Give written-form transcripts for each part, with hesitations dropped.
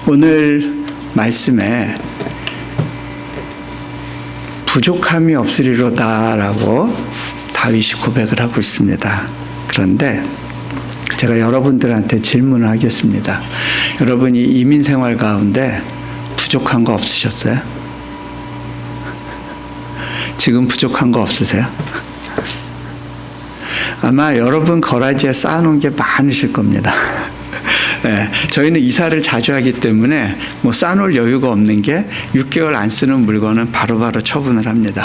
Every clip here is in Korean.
오늘 말씀에 부족함이 없으리로다라고 다윗이 고백을 하고 있습니다. 그런데 제가 여러분들한테 질문을 하겠습니다. 여러분이 이민 생활 가운데 부족한 거 없으셨어요? 지금 부족한 거 없으세요? 아마 여러분 거라지에 쌓아놓은 게 많으실 겁니다. 네, 저희는 이사를 자주 하기 때문에 뭐 쌓아놓을 여유가 없는 게 6개월 안 쓰는 물건은 바로바로 처분을 합니다.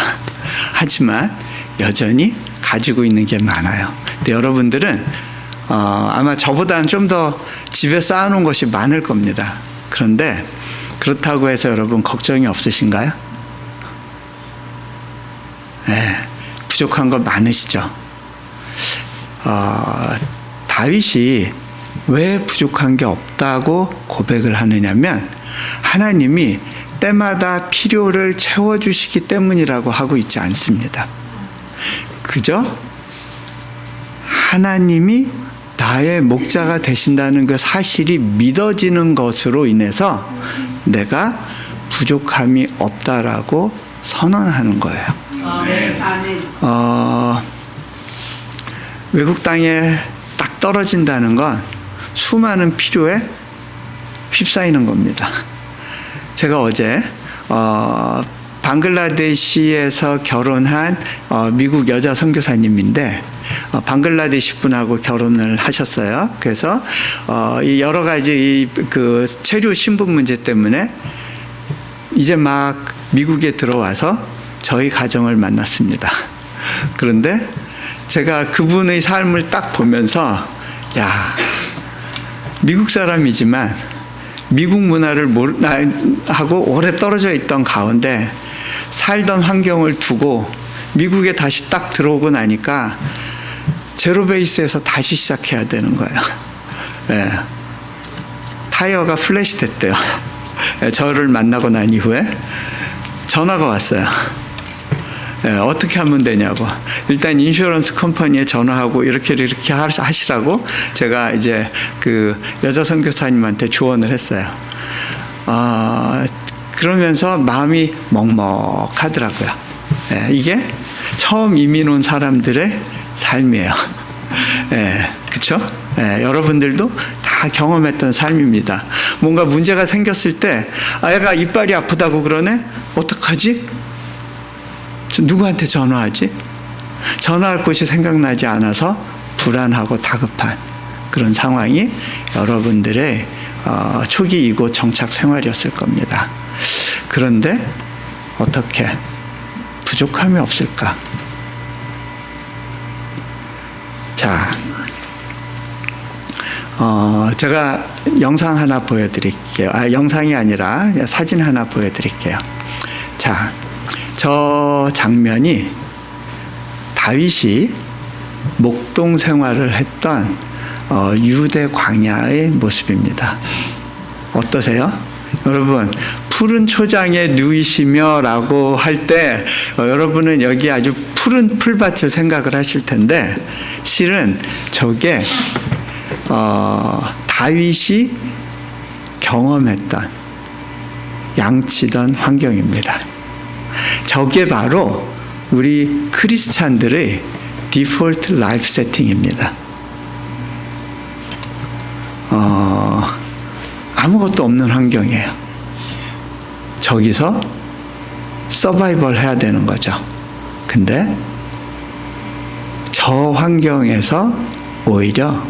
하지만 여전히 가지고 있는 게 많아요. 근데 여러분들은 아마 저보다는 좀 더 집에 쌓아놓은 것이 많을 겁니다. 그런데 그렇다고 해서 여러분 걱정이 없으신가요? 네, 부족한 거 많으시죠? 다윗이 왜 부족한 게 없다고 고백을 하느냐면 하나님이 때마다 필요를 채워주시기 때문이라고 하고 있지 않습니다. 그저 하나님이 나의 목자가 되신다는 그 사실이 믿어지는 것으로 인해서 내가 부족함이 없다라고 선언하는 거예요. 외국 땅에 딱 떨어진다는 건 수많은 필요에 휩싸이는 겁니다. 제가 어제 방글라데시에서 결혼한 미국 여자 선교사님인데 방글라데시 분하고 결혼을 하셨어요. 그래서 여러 가지 그 체류 신분 문제 때문에 이제 막 미국에 들어와서 저희 가정을 만났습니다. 그런데 제가 그분의 삶을 딱 보면서 미국 사람이지만 미국 문화를 하고 오래 떨어져 있던 가운데 살던 환경을 두고 미국에 다시 딱 들어오고 나니까 제로 베이스에서 다시 시작해야 되는 거예요. 네. 타이어가 플래시 됐대요. 저를 만나고 난 이후에 전화가 왔어요. 네, 어떻게 하면 되냐고. 일단 인슈런스 컴퍼니에 전화하고 이렇게 하시라고 제가 이제 그 여자 선교사님한테 조언을 했어요. 그러면서 마음이 먹먹하더라고요. 네, 이게 처음 이민 온 사람들의 삶이에요. 네, 그렇죠? 네, 여러분들도 다 경험했던 삶입니다. 뭔가 문제가 생겼을 때 애가 이빨이 아프다고 그러네? 어떡하지? 누구한테 전화하지? 전화할 곳이 생각나지 않아서 불안하고 다급한 그런 상황이 여러분들의 초기 이곳 정착 생활이었을 겁니다. 그런데 어떻게 부족함이 없을까? 자, 제가 영상 하나 보여드릴게요. 영상이 아니라 사진 하나 보여드릴게요. 자, 저 장면이 다윗이 목동 생활을 했던 유대 광야의 모습입니다. 어떠세요? 여러분, 푸른 초장에 누이시며 라고 할 때 여러분은 여기 아주 푸른 풀밭을 생각을 하실 텐데 실은 저게 다윗이 경험했던 양치던 환경입니다. 저게 바로 우리 크리스찬들의 디폴트 라이프 세팅입니다. 아무것도 없는 환경이에요. 저기서 서바이벌 해야 되는 거죠. 근데 저 환경에서 오히려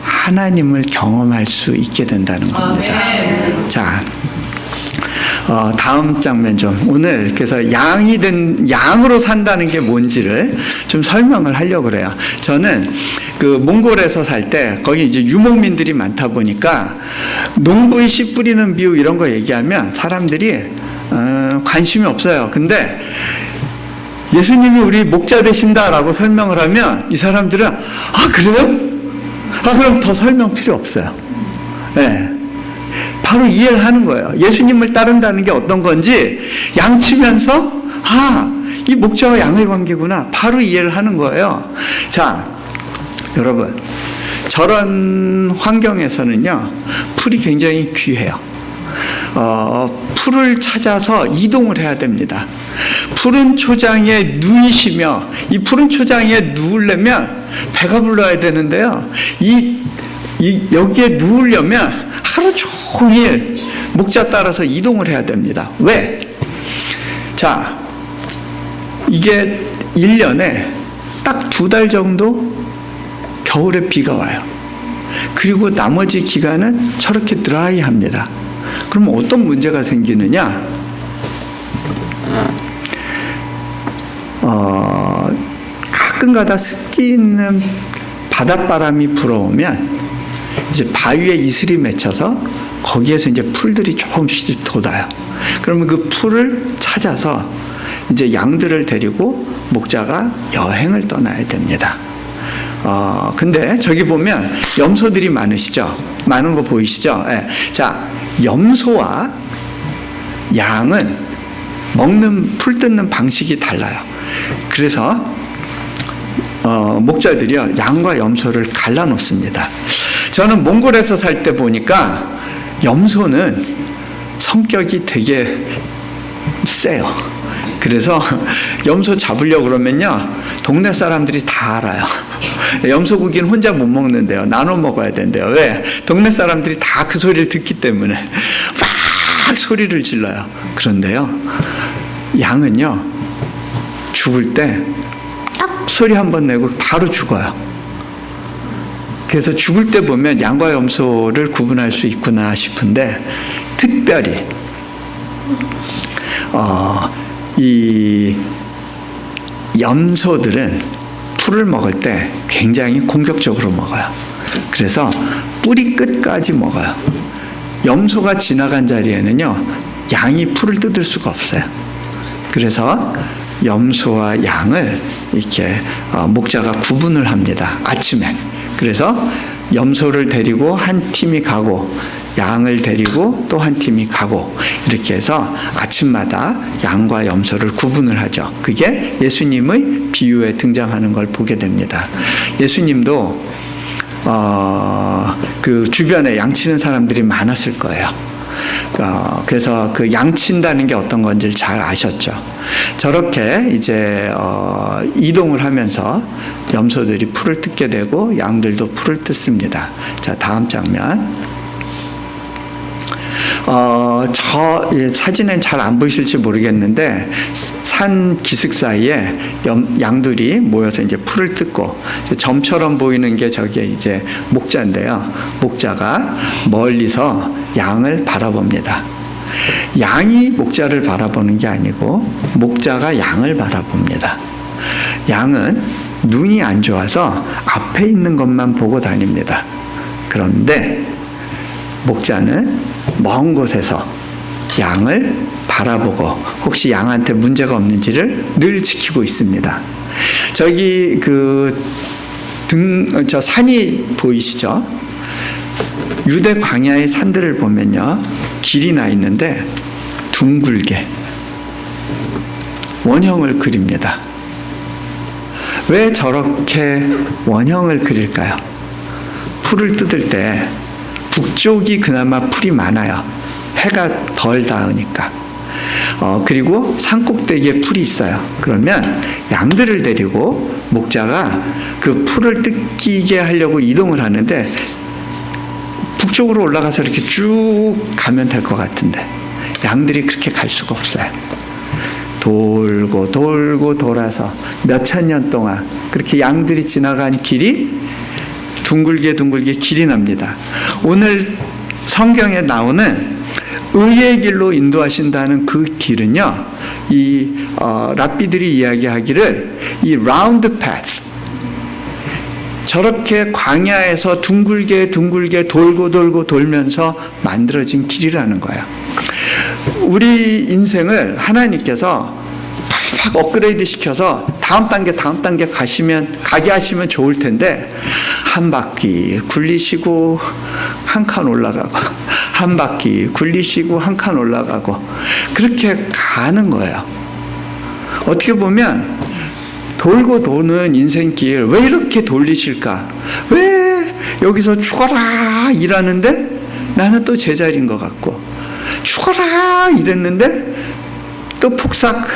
하나님을 경험할 수 있게 된다는 겁니다. 자, 다음 장면 좀. 오늘 그래서 양으로 산다는 게 뭔지를 좀 설명을 하려고 그래요. 저는 그 몽골에서 살 때 거기 이제 유목민들이 많다 보니까 농부의 씨 뿌리는 비유 이런 거 얘기하면 사람들이 관심이 없어요. 근데 예수님이 우리 목자 되신다라고 설명을 하면 이 사람들은 그래요? 그럼 더 설명 필요 없어요. 네. 바로 이해를 하는 거예요. 예수님을 따른다는 게 어떤 건지 양치면서 이 목자와 양의 관계구나 바로 이해를 하는 거예요. 자, 여러분, 저런 환경에서는요, 풀이 굉장히 귀해요. 풀을 찾아서 이동을 해야 됩니다. 푸른 초장에 누이시며, 이 푸른 초장에 누우려면 배가 불러야 되는데요, 여기에 누우려면 하루 종일 목자 따라서 이동을 해야 됩니다. 왜? 자, 이게 1년에 딱 2달 정도 겨울에 비가 와요. 그리고 나머지 기간은 저렇게 드라이합니다. 그럼 어떤 문제가 생기느냐? 가끔가다 습기 있는 바닷바람이 불어오면 이제 바위에 이슬이 맺혀서 거기에서 이제 풀들이 조금씩 돋아요. 그러면 그 풀을 찾아서 이제 양들을 데리고 목자가 여행을 떠나야 됩니다. 근데 저기 보면 염소들이 많으시죠? 많은 거 보이시죠? 네. 자, 염소와 양은 풀 뜯는 방식이 달라요. 그래서 목자들이요, 양과 염소를 갈라놓습니다. 저는 몽골에서 살 때 보니까 염소는 성격이 되게 세요. 그래서 염소 잡으려고 그러면요, 동네 사람들이 다 알아요. 염소고기는 혼자 못 먹는데요, 나눠 먹어야 된대요. 왜? 동네 사람들이 다 그 소리를 듣기 때문에 막 소리를 질러요. 그런데요, 양은요, 죽을 때 딱 소리 한번 내고 바로 죽어요. 그래서 죽을 때 보면 양과 염소를 구분할 수 있구나 싶은데, 특별히 이 염소들은 풀을 먹을 때 굉장히 공격적으로 먹어요. 그래서 뿌리 끝까지 먹어요. 염소가 지나간 자리에는요, 양이 풀을 뜯을 수가 없어요. 그래서 염소와 양을 이렇게 목자가 구분을 합니다. 아침에. 그래서 염소를 데리고 한 팀이 가고, 양을 데리고 또 한 팀이 가고, 이렇게 해서 아침마다 양과 염소를 구분을 하죠. 그게 예수님의 비유에 등장하는 걸 보게 됩니다. 예수님도 그 주변에 양치는 사람들이 많았을 거예요. 그래서 그 양친다는 게 어떤 건지를 잘 아셨죠. 저렇게 이제 이동을 하면서 염소들이 풀을 뜯게 되고 양들도 풀을 뜯습니다. 자, 다음 장면. 저 사진엔 잘 안 보이실지 모르겠는데, 산 기슭 사이에 양들이 모여서 이제 풀을 뜯고, 점처럼 보이는 게 저게 이제 목자인데요. 목자가 멀리서 양을 바라봅니다. 양이 목자를 바라보는 게 아니고 목자가 양을 바라봅니다. 양은 눈이 안 좋아서 앞에 있는 것만 보고 다닙니다. 그런데 목자는 먼 곳에서 양을 바라보고 혹시 양한테 문제가 없는지를 늘 지키고 있습니다. 저기 저 산이 보이시죠? 유대 광야의 산들을 보면요, 길이 나 있는데 둥글게 원형을 그립니다. 왜 저렇게 원형을 그릴까요? 풀을 뜯을 때 북쪽이 그나마 풀이 많아요. 해가 덜 닿으니까. 그리고 산꼭대기에 풀이 있어요. 그러면 양들을 데리고 목자가 그 풀을 뜯기게 하려고 이동을 하는데, 북쪽으로 올라가서 이렇게 쭉 가면 될 것 같은데 양들이 그렇게 갈 수가 없어요. 돌고 돌고 돌아서 몇천 년 동안 그렇게 양들이 지나간 길이 둥글게 둥글게 길이 납니다. 오늘 성경에 나오는 의의 길로 인도하신다는 그 길은요, 이 랍비들이 이야기하기를 이 라운드 패스, 저렇게 광야에서 둥글게 둥글게 돌고 돌고 돌면서 만들어진 길이라는 거예요. 우리 인생을 하나님께서 팍팍 업그레이드 시켜서 다음 단계 가게 하시면 좋을 텐데, 한 바퀴 굴리시고 한 칸 올라가고, 한 바퀴 굴리시고 한 칸 올라가고, 그렇게 가는 거예요. 어떻게 보면 돌고 도는 인생길 왜 이렇게 돌리실까? 왜 여기서 죽어라 이라는데 나는 또 제자리인 것 같고, 죽어라 이랬는데 또 폭삭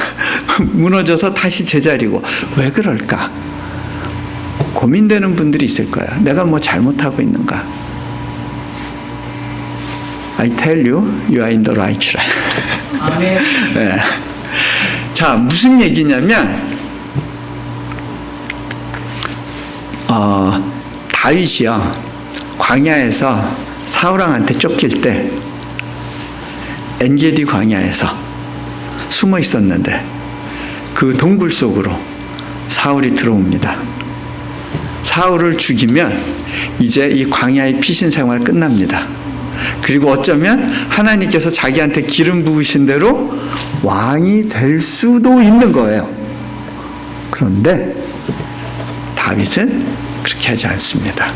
무너져서 다시 제자리고. 왜 그럴까? 고민되는 분들이 있을 거야. 내가 뭐 잘못하고 있는가? I tell you, you are in the right track. 아멘. 네. 자, 무슨 얘기냐면 다윗이요, 광야에서 사울왕한테 쫓길 때 엔게디 광야에서 숨어 있었는데 그 동굴 속으로 사울이 들어옵니다. 사울을 죽이면 이제 이 광야의 피신 생활 끝납니다. 그리고 어쩌면 하나님께서 자기한테 기름 부으신 대로 왕이 될 수도 있는 거예요. 그런데 다윗은 그렇게 하지 않습니다.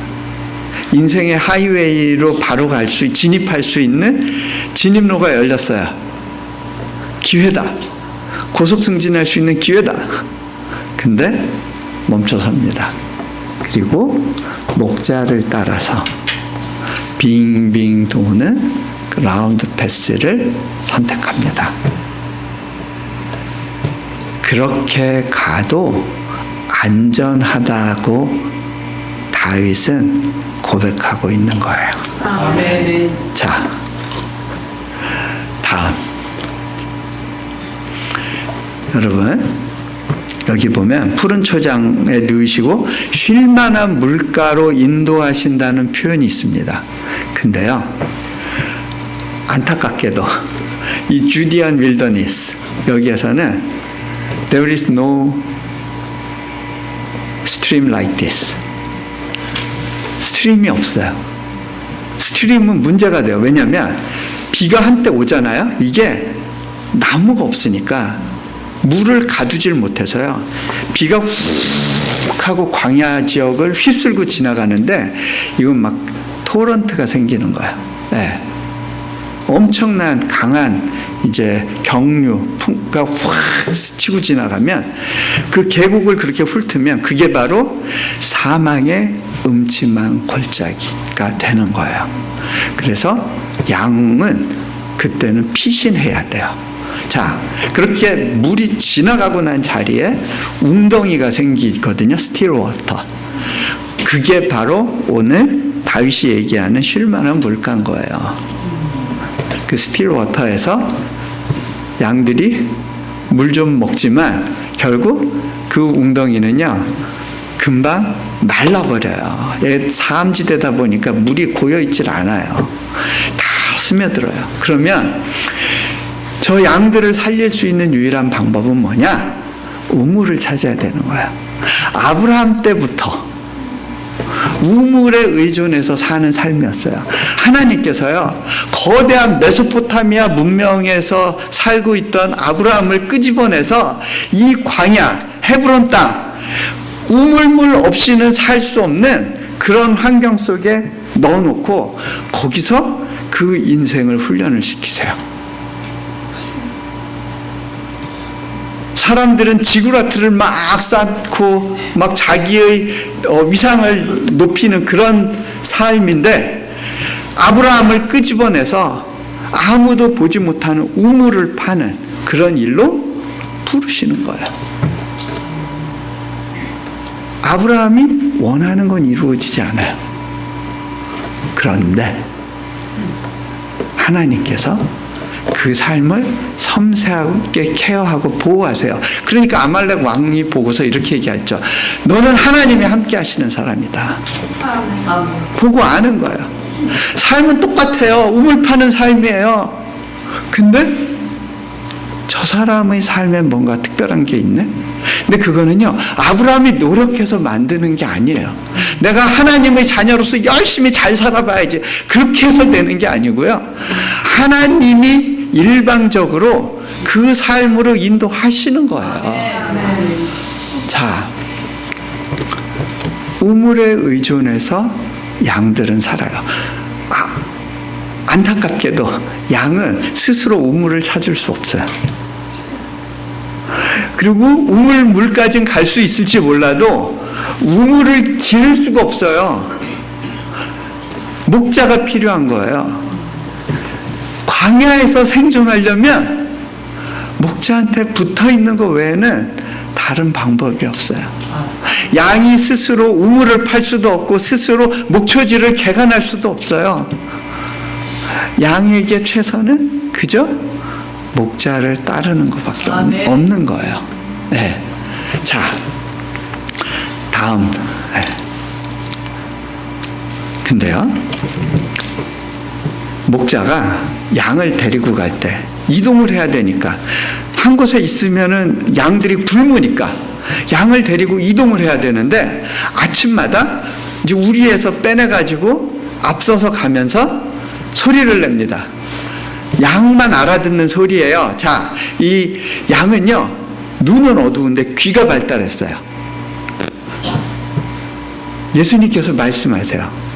인생의 하이웨이로 바로 진입할 수 있는 진입로가 열렸어요. 기회다. 고속 승진할 수 있는 기회다. 근데 멈춰섭니다. 그리고 목자를 따라서 빙빙 도는 그 라운드 패스를 선택합니다. 그렇게 가도 안전하다고 다윗은 고백하고 있는 거예요. 아멘. 자, 다음. 여러분, 여기 보면 푸른 초장에 누이시고 쉴만한 물가로 인도하신다는 표현이 있습니다. 근데요, 안타깝게도 이 주디안 윌더니스, 여기에서는 there is no stream like this. 스트림이 없어요. 스트림은 문제가 돼요. 왜냐하면 비가 한때 오잖아요. 이게 나무가 없으니까 물을 가두질 못해서요, 비가 훅 하고 광야 지역을 휩쓸고 지나가는데 이건 막 토런트가 생기는 거예요. 네. 엄청난 강한 이제 경류가 확 스치고 지나가면 그 계곡을 그렇게 훑으면 그게 바로 사망의 음침한 골짜기가 되는 거예요. 그래서 양은 그때는 피신해야 돼요. 자, 그렇게 물이 지나가고 난 자리에 웅덩이가 생기거든요. 스틸 워터. 그게 바로 오늘 다윗이 얘기하는 쉴만한 물가인 거예요. 그 스틸 워터에서 양들이 물 좀 먹지만 결국 그 웅덩이는요, 금방 말라버려요. 사암지대다 보니까 물이 고여있질 않아요. 다 스며들어요. 그러면 저 양들을 살릴 수 있는 유일한 방법은 뭐냐? 우물을 찾아야 되는 거야. 아브라함 때부터 우물에 의존해서 사는 삶이었어요. 하나님께서요, 거대한 메소포타미아 문명에서 살고 있던 아브라함을 끄집어내서 이 광야, 헤브론 땅, 우물물 없이는 살 수 없는 그런 환경 속에 넣어놓고 거기서 그 인생을 훈련을 시키세요. 사람들은 지구라트를 막 쌓고 막 자기의 위상을 높이는 그런 삶인데 아브라함을 끄집어내서 아무도 보지 못하는 우물을 파는 그런 일로 부르시는 거예요. 아브라함이 원하는 건 이루어지지 않아요. 그런데 하나님께서 그 삶을 섬세하게 케어하고 보호하세요. 그러니까 아말렉 왕이 보고서 이렇게 얘기했죠. 너는 하나님이 함께 하시는 사람이다. 보고 아는 거예요. 삶은 똑같아요. 우물 파는 삶이에요. 근데 저 사람의 삶에 뭔가 특별한 게 있네? 근데 그거는요, 아브라함이 노력해서 만드는 게 아니에요. 내가 하나님의 자녀로서 열심히 잘 살아봐야지, 그렇게 해서 되는 게 아니고요, 하나님이 일방적으로 그 삶으로 인도하시는 거예요. 자, 우물에 의존해서 양들은 살아요. 안타깝게도 양은 스스로 우물을 찾을 수 없어요. 그리고 우물 물까지는 갈 수 있을지 몰라도 우물을 기를 수가 없어요. 목자가 필요한 거예요. 광야에서 생존하려면 목자한테 붙어 있는 것 외에는 다른 방법이 없어요. 양이 스스로 우물을 팔 수도 없고 스스로 목초지를 개간할 수도 없어요. 양에게 최선은 그저 목자를 따르는 것밖에 없는 거예요. 네. 자, 다음. 네. 근데요, 목자가 양을 데리고 갈 때 이동을 해야 되니까 한 곳에 있으면은 양들이 굶으니까 양을 데리고 이동을 해야 되는데 아침마다 이제 우리에서 빼내가지고 앞서서 가면서 소리를 냅니다. 양만 알아듣는 소리예요. 자, 이 양은요, 눈은 어두운데 귀가 발달했어요. 예수님께서 말씀하세요.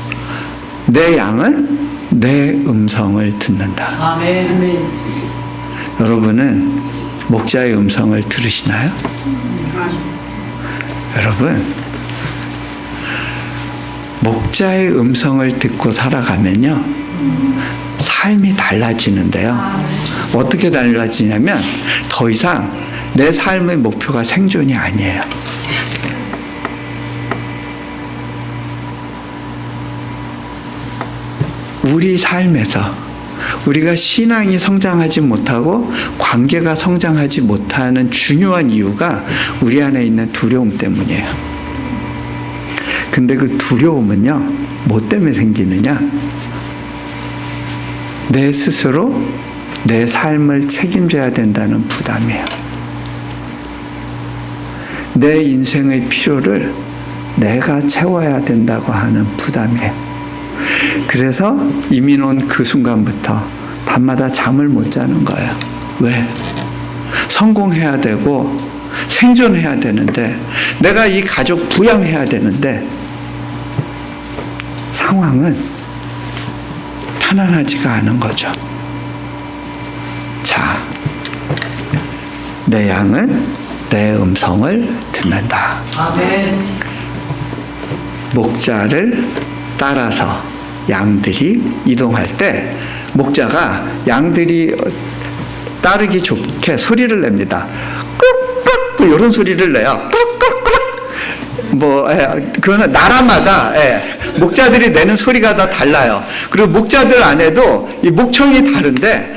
내 양은 내 음성을 듣는다. 아멘. 여러분은 목자의 음성을 들으시나요? 여러분, 목자의 음성을 듣고 살아가면요, 삶이 달라지는데요. 어떻게 달라지냐면 더 이상 내 삶의 목표가 생존이 아니에요. 우리 삶에서 우리가 신앙이 성장하지 못하고 관계가 성장하지 못하는 중요한 이유가 우리 안에 있는 두려움 때문이에요. 근데 그 두려움은요, 뭐 때문에 생기느냐? 내 스스로 내 삶을 책임져야 된다는 부담이에요. 내 인생의 필요를 내가 채워야 된다고 하는 부담이에요. 그래서 이민 온 그 순간부터 밤마다 잠을 못 자는 거예요. 왜? 성공해야 되고 생존해야 되는데, 내가 이 가족 부양해야 되는데 상황은 편안하지가 않은 거죠. 자, 내 양은 내 음성을 듣는다. 아멘. 목자를 따라서 양들이 이동할 때 목자가 양들이 따르기 좋게 소리를 냅니다. 꾹꾹 이런 소리를 내요. 꾹꾹꾹. 그거는 나라마다 목자들이 내는 소리가 다 달라요. 그리고 목자들 안에도 이 목청이 다른데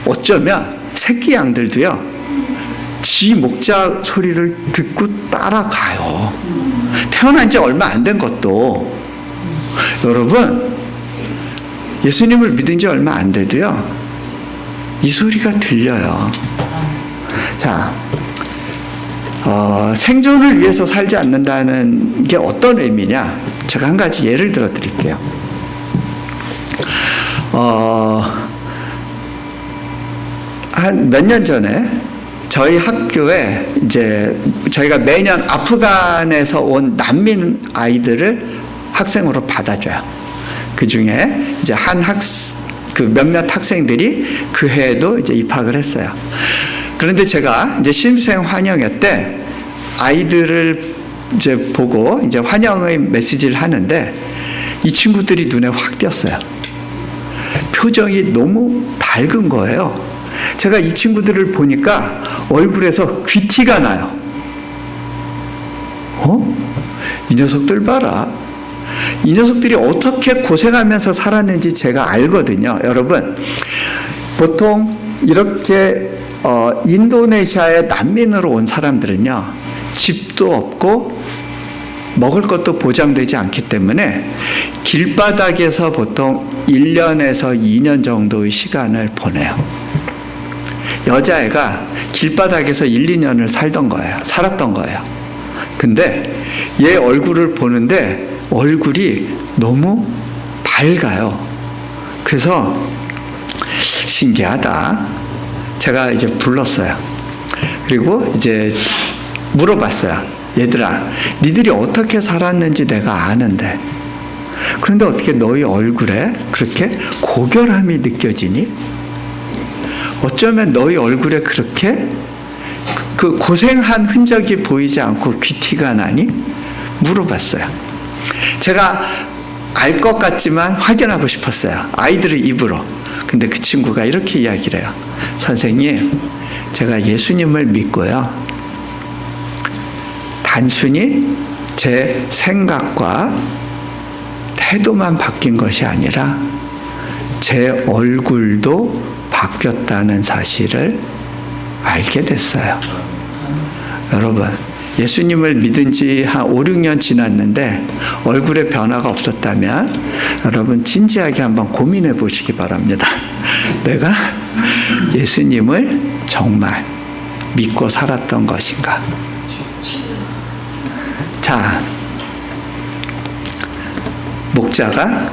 어쩌면 새끼 양들도요, 지 목자 소리를 듣고 따라가요. 태어난 지 얼마 안 된 것도. 여러분, 예수님을 믿은 지 얼마 안 돼도요, 이 소리가 들려요. 자, 생존을 위해서 살지 않는다는 게 어떤 의미냐? 제가 한 가지 예를 들어 드릴게요. 한 몇 년 전에 저희 학교에 이제 저희가 매년 아프간에서 온 난민 아이들을 학생으로 받아줘요. 그 중에 이제 그 몇몇 학생들이 그 해에도 이제 입학을 했어요. 그런데 제가 이제 신입생 환영회 때 아이들을 이제 보고 이제 환영의 메시지를 하는데 이 친구들이 눈에 확 띄었어요. 표정이 너무 밝은 거예요. 제가 이 친구들을 보니까 얼굴에서 귀티가 나요. 이 녀석들 봐라. 이 녀석들이 어떻게 고생하면서 살았는지 제가 알거든요. 여러분, 보통 이렇게 인도네시아에 난민으로 온 사람들은요, 집도 없고 먹을 것도 보장되지 않기 때문에 길바닥에서 보통 1년에서 2년 정도의 시간을 보내요. 여자애가 길바닥에서 1, 2년을 살았던 거예요. 근데 얘 얼굴을 보는데 얼굴이 너무 밝아요. 그래서 신기하다. 제가 이제 불렀어요. 그리고 이제 물어봤어요. 얘들아, 니들이 어떻게 살았는지 내가 아는데, 그런데 어떻게 너희 얼굴에 그렇게 고결함이 느껴지니? 어쩌면 너희 얼굴에 그렇게 그 고생한 흔적이 보이지 않고 귀티가 나니? 물어봤어요. 제가 알 것 같지만 확인하고 싶었어요. 아이들의 입으로. 근데 그 친구가 이렇게 이야기를 해요. 선생님, 제가 예수님을 믿고요. 단순히 제 생각과 태도만 바뀐 것이 아니라 제 얼굴도 바뀌었다는 사실을 알게 됐어요. 여러분, 예수님을 믿은 지 한 5, 6년 지났는데 얼굴에 변화가 없었다면 여러분 진지하게 한번 고민해 보시기 바랍니다. 내가 예수님을 정말 믿고 살았던 것인가? 자, 목자가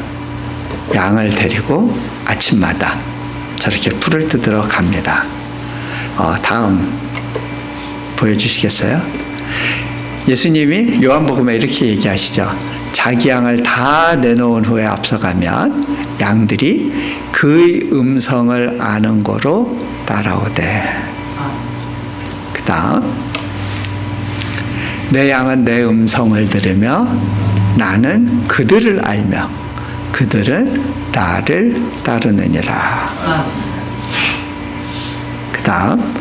양을 데리고 아침마다 저렇게 풀을 뜯으러 갑니다. 다음 보여주시겠어요? 예수님이 요한복음에 이렇게 얘기하시죠. 자기 양을 다 내놓은 후에 앞서가면 양들이 그의 음성을 아는 거로 따라오되. 그 다음, 내 양은 내 음성을 들으며 나는 그들을 알며 그들은 나를 따르느니라. 그 다음,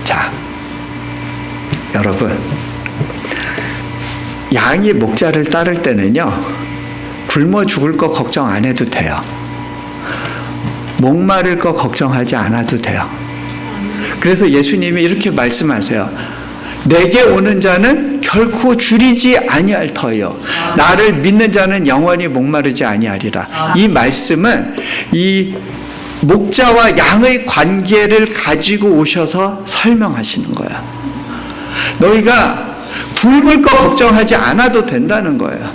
자, 여러분, 양이 목자를 따를 때는요, 굶어 죽을 거 걱정 안 해도 돼요. 목마를 거 걱정하지 않아도 돼요. 그래서 예수님이 이렇게 말씀하세요. 내게 오는 자는 결코 줄이지 아니할 터요. 나를 믿는 자는 영원히 목마르지 아니하리라. 이 말씀은 이 목자와 양의 관계를 가지고 오셔서 설명하시는 거야. 너희가 굶을 거 걱정하지 않아도 된다는 거예요.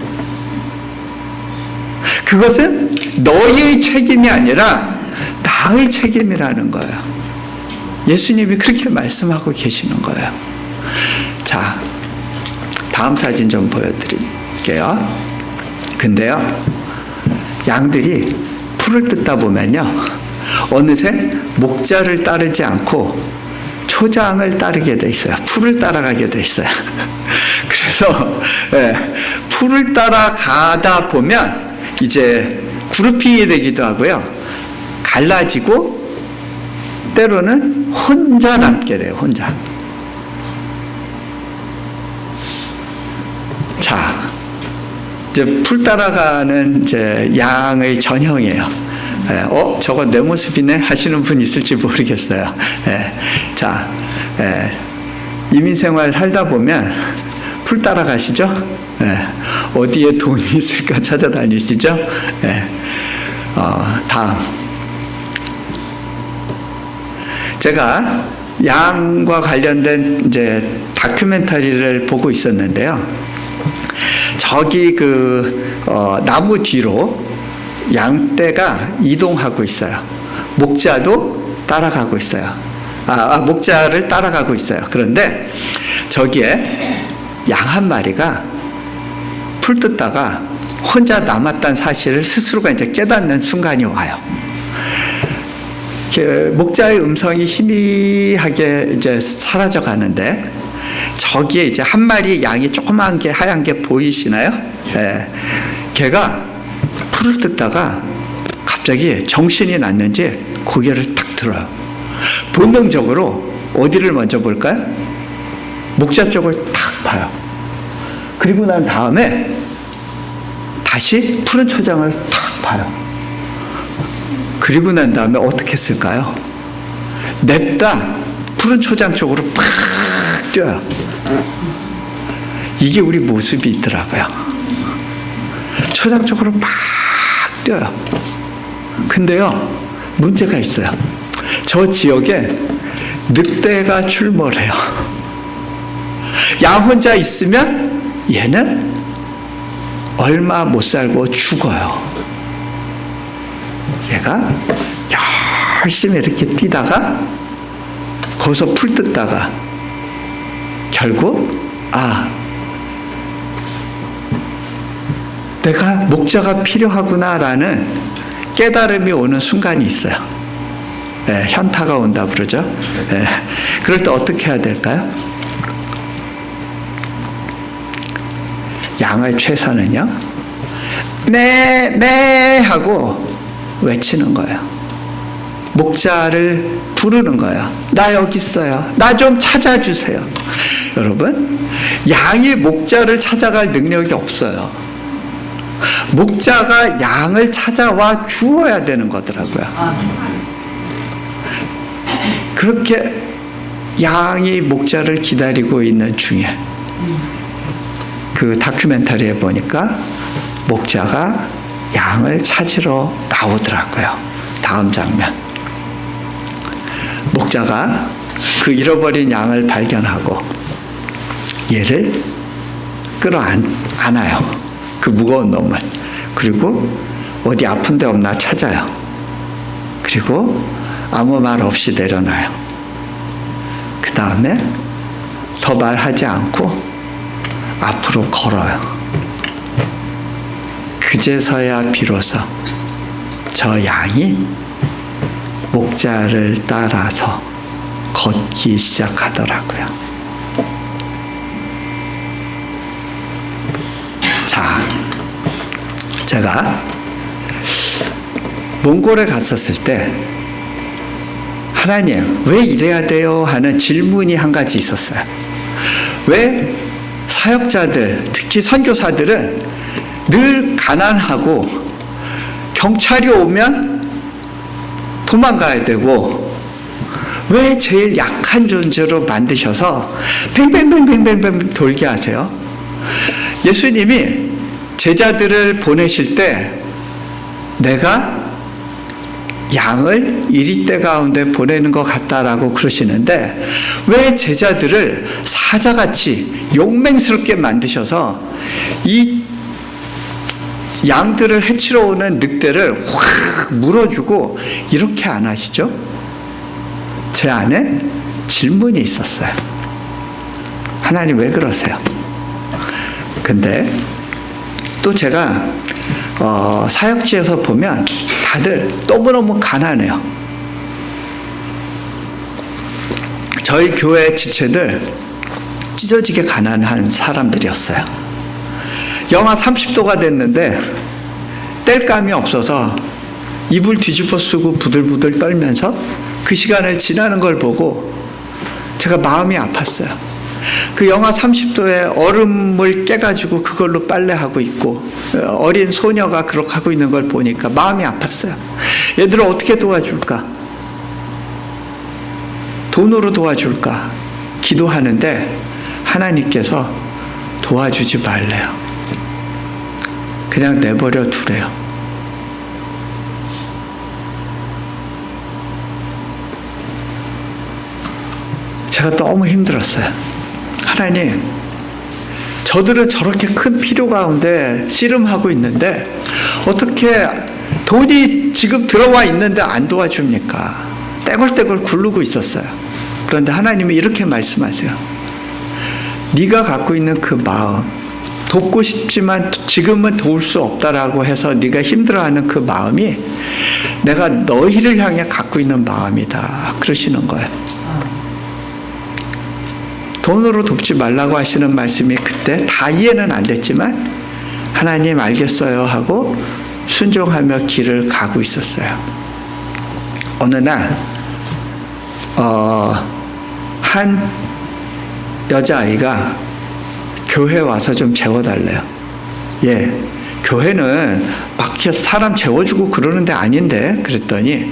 그것은 너희의 책임이 아니라 나의 책임이라는 거예요. 예수님이 그렇게 말씀하고 계시는 거예요. 자, 다음 사진 좀 보여드릴게요. 근데요, 양들이 풀을 뜯다 보면요, 어느새 목자를 따르지 않고 초장을 따르게 돼 있어요. 풀을 따라가게 돼 있어요. 그래서 풀을 따라가다 보면 이제 그룹이 되기도 하고요. 갈라지고 때로는 혼자 남게 돼요. 혼자. 자, 이제 풀 따라가는 이제 양의 전형이에요. 저거 내 모습이네 하시는 분 있을지 모르겠어요. 자, 이민생활 살다 보면 풀 따라가시죠? 어디에 돈이 있을까 찾아다니시죠? 다음. 제가 양과 관련된 이제 다큐멘터리를 보고 있었는데요. 저기 나무 뒤로 양떼가 이동하고 있어요. 목자도 따라가고 있어요. 목자를 따라가고 있어요. 그런데 저기에 양 한 마리가 풀 뜯다가 혼자 남았다는 사실을 스스로가 이제 깨닫는 순간이 와요. 목자의 음성이 희미하게 이제 사라져 가는데 저기에 이제 한 마리 양이 조그만 게 하얀 게 보이시나요? 걔가 풀을 뜯다가 갑자기 정신이 났는지 고개를 탁 들어요. 본능적으로 어디를 먼저 볼까요? 목자 쪽을 탁 봐요. 그리고 난 다음에 다시 푸른 초장을 탁 봐요. 그리고 난 다음에 어떻게 했을까요? 냅다 푸른 초장 쪽으로 팍 뛰어요. 이게 우리 모습이 있더라고요. 초장 쪽으로 팍 뛰어요. 근데요, 문제가 있어요. 저 지역에 늑대가 출몰해요. 양 혼자 있으면 얘는 얼마 못 살고 죽어요. 얘가 열심히 이렇게 뛰다가 거기서 풀 뜯다가 결국 내가 목자가 필요하구나라는 깨달음이 오는 순간이 있어요. 현타가 온다 그러죠. 그럴 때 어떻게 해야 될까요? 양의 최선은요, 네 하고 외치는 거예요. 목자를 부르는 거예요. 나 여기 있어요. 나 좀 찾아주세요. 여러분, 양이 목자를 찾아갈 능력이 없어요. 목자가 양을 찾아와 주어야 되는 거더라고요. 그렇게 양이 목자를 기다리고 있는 중에 그 다큐멘터리에 보니까 목자가 양을 찾으러 나오더라고요. 다음 장면. 목자가 그 잃어버린 양을 발견하고 얘를 끌어안아요. 그 무거운 놈을. 그리고 어디 아픈 데 없나 찾아요. 그리고 아무 말 없이 내려놔요. 그 다음에 더 말하지 않고 앞으로 걸어요. 그제서야 비로소 저 양이 목자를 따라서 걷기 시작하더라고요. 자, 제가 몽골에 갔었을 때 하나님 왜 이래야 돼요? 하는 질문이 한 가지 있었어요. 왜 사역자들, 특히 선교사들은 늘 가난하고 경찰이 오면 도망가야 되고 왜 제일 약한 존재로 만드셔서 뱅뱅뱅뱅뱅뱅 돌게 하세요? 예수님이 제자들을 보내실 때 내가 양을 이리떼 가운데 보내는 것 같다라고 그러시는데 왜 제자들을 사자같이 용맹스럽게 만드셔서 이 양들을 해치러 오는 늑대를 확 물어주고 이렇게 안 하시죠? 제 안에 질문이 있었어요. 하나님 왜 그러세요? 근데 또 제가 사역지에서 보면 다들 너무너무 가난해요. 저희 교회 지체들 찢어지게 가난한 사람들이었어요. 영하 30도가 됐는데 뗄감이 없어서 이불 뒤집어 쓰고 부들부들 떨면서 그 시간을 지나는 걸 보고 제가 마음이 아팠어요. 그 영하 30도에 얼음을 깨가지고 그걸로 빨래하고 있고 어린 소녀가 그렇게 하고 있는 걸 보니까 마음이 아팠어요. 얘들을 어떻게 도와줄까? 돈으로 도와줄까? 기도하는데 하나님께서 도와주지 말래요. 그냥 내버려 두래요. 제가 너무 힘들었어요. 하나님, 저들은 저렇게 큰 필요 가운데 씨름하고 있는데 어떻게 돈이 지금 들어와 있는데 안 도와줍니까? 떼굴떼굴 굴르고 있었어요. 그런데 하나님이 이렇게 말씀하세요. 네가 갖고 있는 그 마음, 돕고 싶지만 지금은 도울 수 없다라고 해서 네가 힘들어하는 그 마음이 내가 너희를 향해 갖고 있는 마음이다. 그러시는 거예요. 돈으로 돕지 말라고 하시는 말씀이 그때 다 이해는 안 됐지만 하나님 알겠어요 하고 순종하며 길을 가고 있었어요. 어느 날 한 여자아이가 교회 와서 좀 재워달래요. 예, 교회는 막 사람 재워주고 그러는 데 아닌데 그랬더니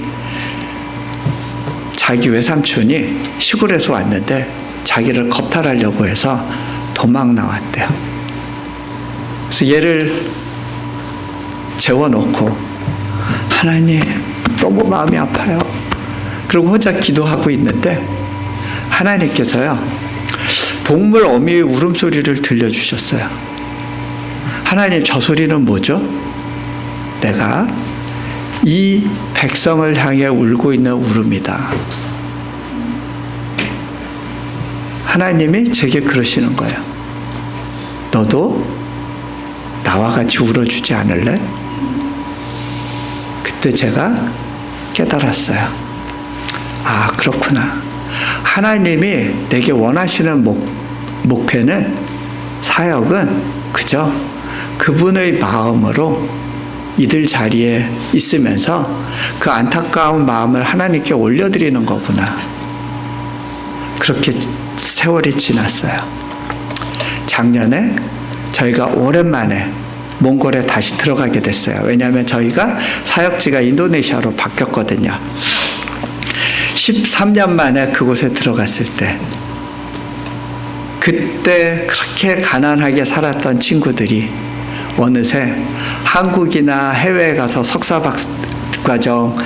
자기 외삼촌이 시골에서 왔는데 자기를 겁탈하려고 해서 도망 나왔대요. 그래서 얘를 재워놓고 하나님 너무 마음이 아파요. 그리고 혼자 기도하고 있는데 하나님께서요 동물 어미의 울음소리를 들려주셨어요. 하나님 저 소리는 뭐죠? 내가 이 백성을 향해 울고 있는 울음이다. 하나님이 제게 그러시는 거예요. 너도 나와 같이 울어주지 않을래? 그때 제가 깨달았어요. 아, 그렇구나. 하나님이 내게 원하시는 목회는, 사역은 그저 그분의 마음으로 이들 자리에 있으면서 그 안타까운 마음을 하나님께 올려드리는 거구나. 그렇게 세월이 지났어요. 작년에 저희가 오랜만에 몽골에 다시 들어가게 됐어요. 왜냐하면 저희가 사역지가 인도네시아로 바뀌었거든요. 13년 만에 그곳에 들어갔을 때, 그때 그렇게 가난하게 살았던 친구들이 어느새 한국이나 해외에 가서 석사과정,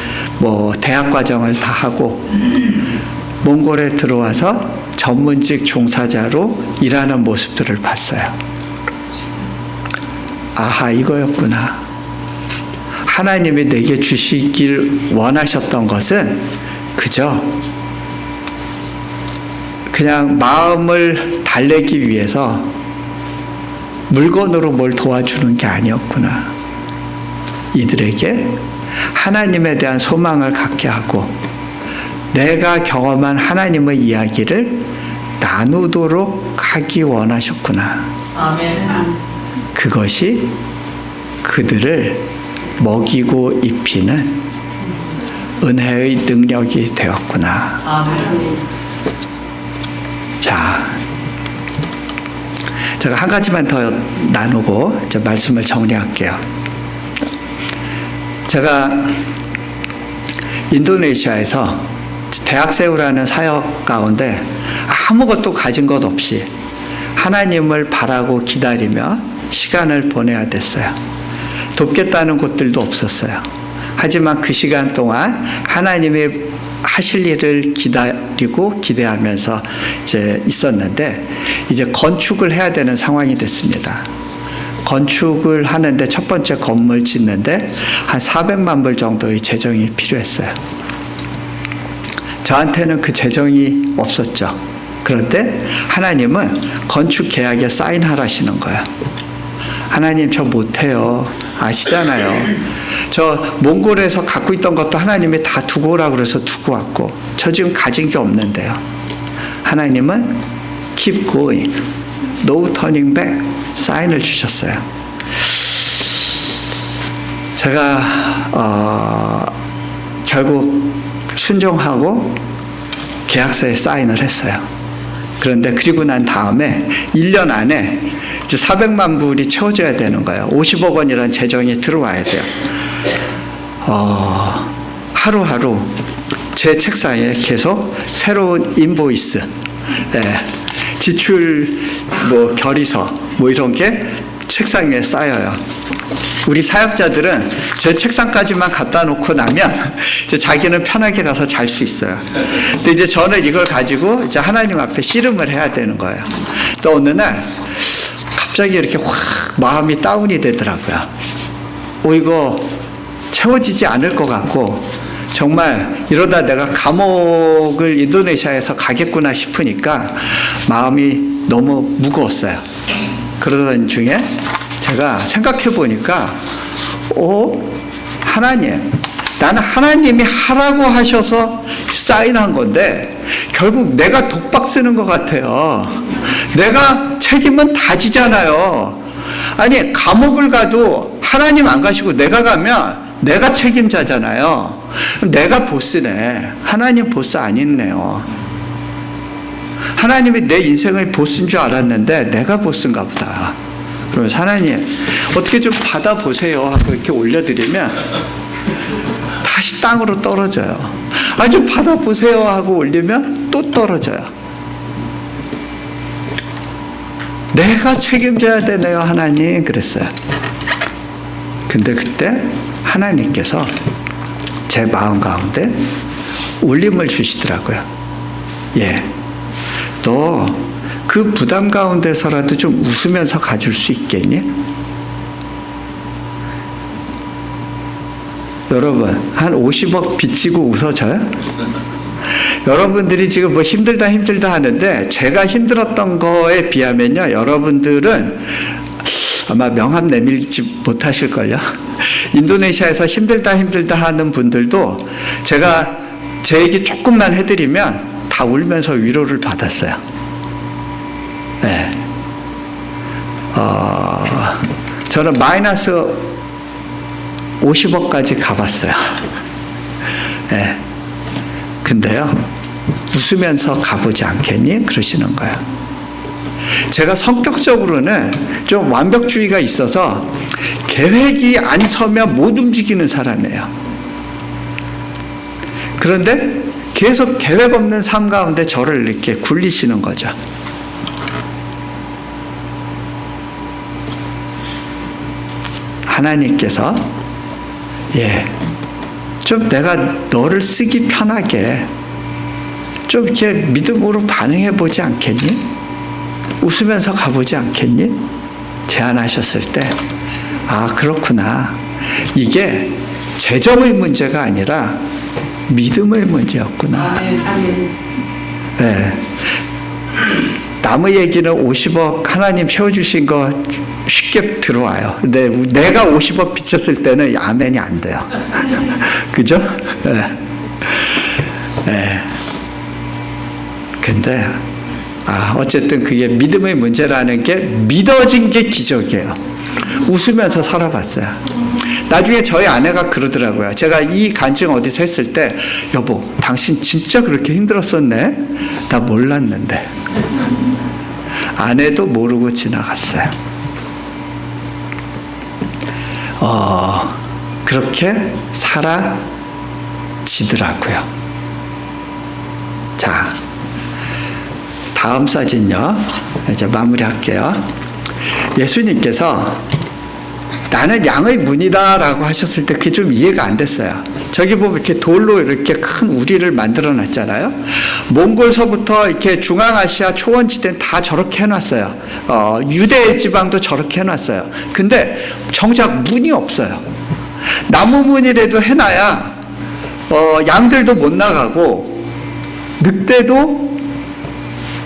대학과정을 다 하고 몽골에 들어와서 전문직 종사자로 일하는 모습들을 봤어요. 아하, 이거였구나. 하나님이 내게 주시길 원하셨던 것은 그저 그냥 마음을 달래기 위해서 물건으로 뭘 도와주는 게 아니었구나. 이들에게 하나님에 대한 소망을 갖게 하고 내가 경험한 하나님의 이야기를 나누도록 하기 원하셨구나. 아멘. 그것이 그들을 먹이고 입히는 은혜의 능력이 되었구나. 아멘. 자, 제가 한 가지만 더 나누고 이제 말씀을 정리할게요. 제가 인도네시아에서 대학 세우라는 사역 가운데 아무것도 가진 것 없이 하나님을 바라고 기다리며 시간을 보내야 됐어요. 돕겠다는 곳들도 없었어요. 하지만 그 시간 동안 하나님이 하실 일을 기다리고 기대하면서 이제 있었는데, 이제 건축을 해야 되는 상황이 됐습니다. 건축을 하는데 첫 번째 건물 짓는데 한 400만 불 정도의 재정이 필요했어요. 저한테는 그 재정이 없었죠. 그런데 하나님은 건축 계약에 사인하라시는 거예요. 하나님, 저 못해요. 아시잖아요. 저 몽골에서 갖고 있던 것도 하나님이 다 두고 오라고 그래서 두고 왔고, 저 지금 가진 게 없는데요. 하나님은 keep going, no turning back 사인을 주셨어요. 제가 결국 순종하고 계약서에 사인을 했어요. 그런데 그리고 난 다음에 1년 안에 이제 400만 불이 채워져야 되는 거예요. 50억 원이라는 재정이 들어와야 돼요. 하루하루 제 책상에 계속 새로운 인보이스, 지출 결의서 이런 게 책상 위에 쌓여요. 우리 사역자들은 제 책상까지만 갖다 놓고 나면 이제 자기는 편하게 가서 잘 수 있어요. 근데 이제 저는 이걸 가지고 이제 하나님 앞에 씨름을 해야 되는 거예요. 또 어느 날 갑자기 이렇게 확 마음이 다운이 되더라고요. 이거 채워지지 않을 것 같고, 정말 이러다 내가 감옥을 인도네시아에서 가겠구나 싶으니까 마음이 너무 무거웠어요. 그러던 중에 제가 생각해 보니까, 하나님, 나는 하나님이 하라고 하셔서 사인한 건데 결국 내가 독박 쓰는 것 같아요. 내가 책임은 다 지잖아요. 아니, 감옥을 가도 하나님 안 가시고 내가 가면 내가 책임자잖아요. 내가 보스네. 하나님 보스 아니네요. 하나님이 내 인생의 보스인 줄 알았는데 내가 보스인가 보다. 그러면서 하나님, 어떻게 좀 받아보세요 하고 이렇게 올려드리면 다시 땅으로 떨어져요. 좀 받아보세요 하고 올리면 또 떨어져요. 내가 책임져야 되네요, 하나님. 그랬어요. 근데 그때 하나님께서 제 마음 가운데 울림을 주시더라고요. 너 그 부담 가운데서라도 좀 웃으면서 가줄 수 있겠니? 여러분, 한 50억 빚지고 웃어져요? 여러분들이 지금 힘들다 하는데 제가 힘들었던 거에 비하면요, 여러분들은 아마 명함 내밀지 못하실걸요. 인도네시아에서 힘들다 하는 분들도 제가 제 얘기 조금만 해드리면 다 울면서 위로를 받았어요. 저는 마이너스 50억까지 가봤어요. 예. 근데요, 웃으면서 가보지 않겠니? 그러시는 거예요. 제가 성격적으로는 좀 완벽주의가 있어서 계획이 안 서면 못 움직이는 사람이에요. 그런데 계속 계획 없는 삶 가운데 저를 이렇게 굴리시는 거죠. 하나님께서 좀 내가 너를 쓰기 편하게 좀 이렇게 믿음으로 반응해 보지 않겠니? 웃으면서 가보지 않겠니? 제안하셨을 때, 아, 그렇구나. 이게 재정의 문제가 아니라 믿음의 문제였구나. 아멘. 아멘. 네. 남의 얘기는 50억 하나님 세워주신 거 쉽게 들어와요. 근데 내가 50억 비쳤을 때는 아멘이 안 돼요. 그죠? 네. 네. 근데 어쨌든 그게 믿음의 문제라는 게 믿어진 게 기적이에요. 웃으면서 살아봤어요. 나중에 저희 아내가 그러더라고요. 제가 이 간증 어디서 했을 때, 여보, 당신 진짜 그렇게 힘들었었네? 나 몰랐는데. 아내도 모르고 지나갔어요. 그렇게 살아지더라고요. 자, 다음 사진요. 이제 마무리할게요. 예수님께서 나는 양의 문이다라고 하셨을 때 그게 좀 이해가 안 됐어요. 저기 보면 이렇게 돌로 이렇게 큰 우리를 만들어 놨잖아요. 몽골서부터 이렇게 중앙아시아 초원지대는 다 저렇게 해놨어요. 유대 지방도 저렇게 해놨어요. 근데 정작 문이 없어요. 나무 문이라도 해놔야 양들도 못 나가고 늑대도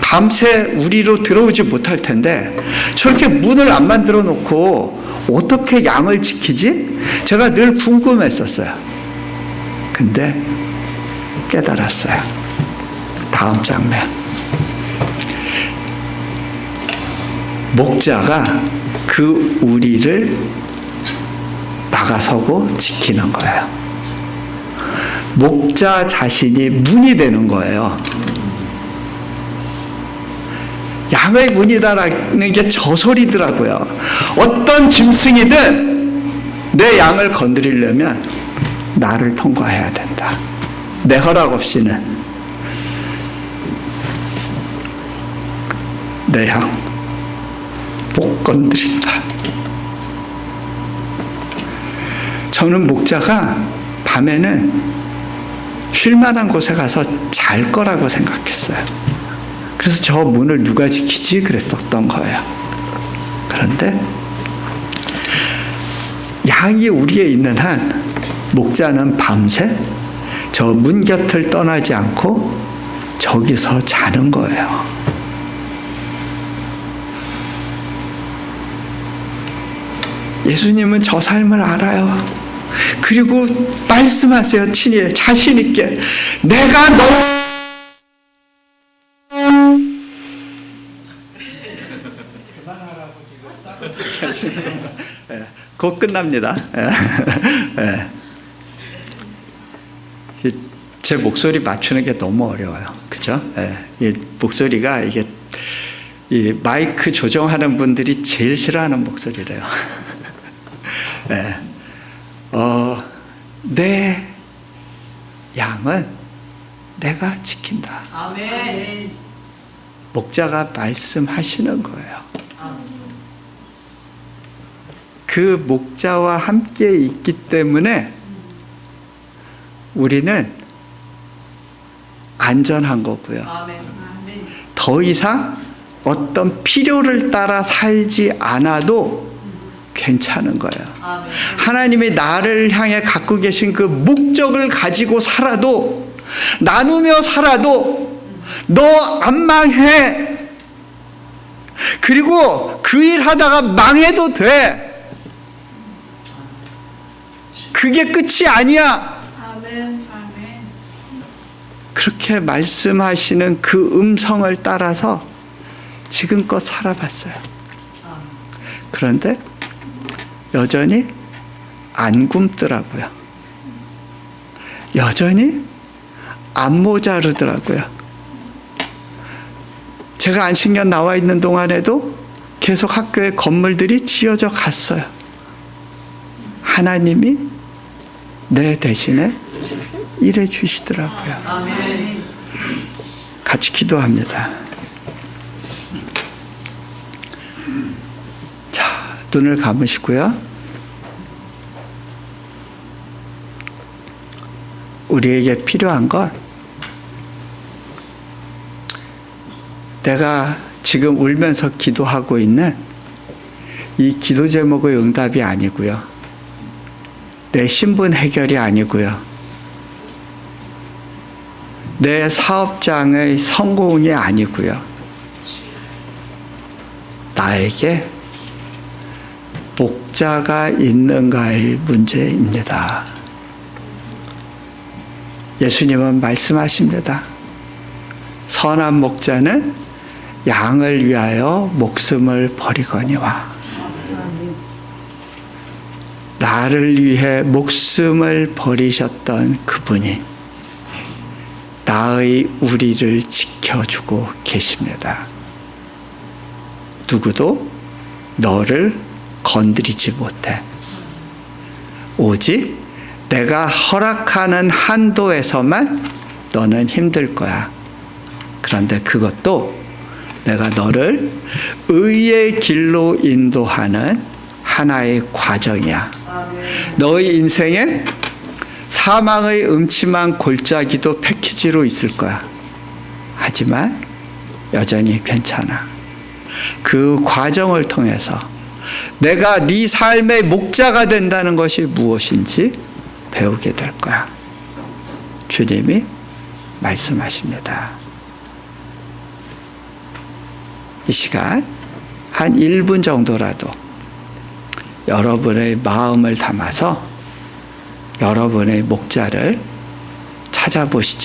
밤새 우리로 들어오지 못할 텐데 저렇게 문을 안 만들어 놓고 어떻게 양을 지키지? 제가 늘 궁금했었어요. 근데 깨달았어요. 다음 장면. 목자가 그 우리를 막아서고 지키는 거예요. 목자 자신이 문이 되는 거예요. 양의 문이다라는 게 저 소리더라고요. 어떤 짐승이든 내 양을 건드리려면 나를 통과해야 된다. 내 허락 없이는 내 양 못 건드린다. 저는 목자가 밤에는 쉴만한 곳에 가서 잘 거라고 생각했어요. 그래서 저 문을 누가 지키지? 그랬었던 거예요. 그런데 양이 우리에 있는 한 목자는 밤새 저 문 곁을 떠나지 않고 저기서 자는 거예요. 예수님은 저 삶을 알아요. 그리고 말씀하세요. 친히 자신 있게 내가 너 곧 끝납니다. 제 목소리 맞추는 게 너무 어려워요. 그죠? 이 목소리가 이게 이 마이크 조정하는 분들이 제일 싫어하는 목소리래요. 내 양은 내가 지킨다. 아멘. 목자가 말씀하시는 거예요. 그 목자와 함께 있기 때문에 우리는 안전한 거고요. 아멘. 더 이상 어떤 필요를 따라 살지 않아도 괜찮은 거예요. 아멘. 하나님이 나를 향해 갖고 계신 그 목적을 가지고 살아도, 나누며 살아도 너 안 망해. 그리고 그 일 하다가 망해도 돼. 그게 끝이 아니야. 아멘. 아멘. 그렇게 말씀하시는 그 음성을 따라서 지금껏 살아봤어요. 그런데 여전히 안 굶더라고요. 여전히 안 모자르더라고요. 제가 안식년 나와 있는 동안에도 계속 학교에 건물들이 지어져 갔어요. 하나님이 내 대신에 일해 주시더라고요. 아멘. 같이 기도합니다. 자, 눈을 감으시고요. 우리에게 필요한 건 내가 지금 울면서 기도하고 있는 이 기도 제목의 응답이 아니고요. 내 신분 해결이 아니고요. 내 사업장의 성공이 아니고요. 나에게 목자가 있는가의 문제입니다. 예수님은 말씀하십니다. 선한 목자는 양을 위하여 목숨을 버리거니와 나를 위해 목숨을 버리셨던 그분이 나의 우리를 지켜주고 계십니다. 누구도 너를 건드리지 못해. 오직 내가 허락하는 한도에서만 너는 힘들 거야. 그런데 그것도 내가 너를 의의 길로 인도하는 하나의 과정이야. 너의 인생에 사망의 음침한 골짜기도 패키지로 있을 거야. 하지만 여전히 괜찮아. 그 과정을 통해서 내가 네 삶의 목자가 된다는 것이 무엇인지 배우게 될 거야. 주님이 말씀하십니다. 이 시간 한 1분 정도라도 여러분의 마음을 담아서 여러분의 목자를 찾아보시죠.